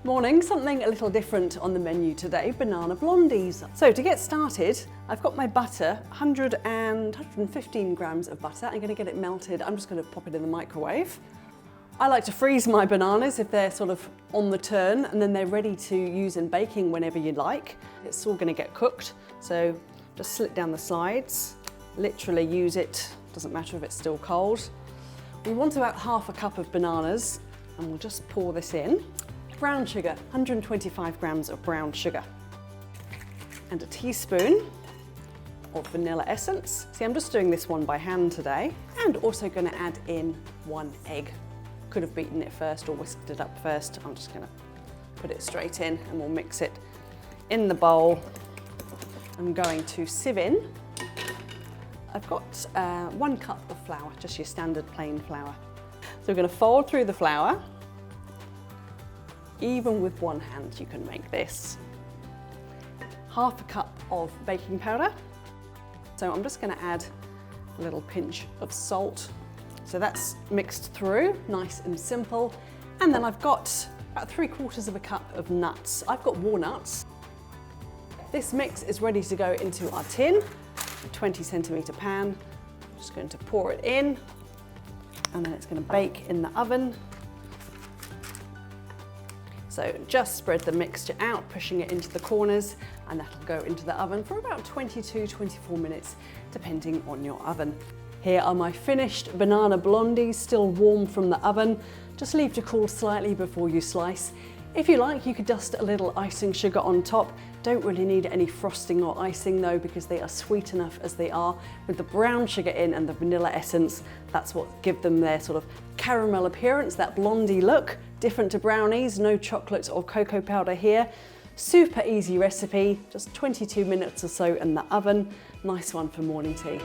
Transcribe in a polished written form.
Morning, something a little different on the menu today, banana blondies. So to get started, I've got my butter, 115 grams of butter. I'm going to get it melted. I'm just going to pop it in the microwave. I like to freeze my bananas if they're sort of on the turn, and then they're ready to use in baking whenever you like. It's all going to get cooked, so just slit down the sides, literally use it, doesn't matter if it's still cold. We want about half a cup of bananas, and we'll just pour this in. Brown sugar, 125 grams of brown sugar, and a teaspoon of vanilla essence. See, I'm just doing this one by hand today, and also going to add in 1 egg. Could have beaten it first or whisked it up first. I'm just going to put it straight in, and we'll mix it in the bowl. I'm going to sieve in. I've got 1 cup of flour, just your standard plain flour. So we're going to fold through the flour. Even with one hand you can make this. Half a cup of baking powder. So I'm just going to add a little pinch of salt. So that's mixed through, nice and simple. And then I've got about 3/4 of a cup of nuts. I've got walnuts. This mix is ready to go into our tin, a 20 centimetre pan. I'm just going to pour it in, and then it's going to bake in the oven. So just spread the mixture out, pushing it into the corners, and that'll go into the oven for about 22-24 minutes, depending on your oven. Here are my finished banana blondies, still warm from the oven. Just leave to cool slightly before you slice. If you like, you could dust a little icing sugar on top. Don't really need any frosting or icing though, because they are sweet enough as they are. With the brown sugar in and the vanilla essence, that's what gives them their sort of caramel appearance, that blondie look. Different to brownies, no chocolate or cocoa powder here. Super easy recipe, just 22 minutes or so in the oven. Nice one for morning tea.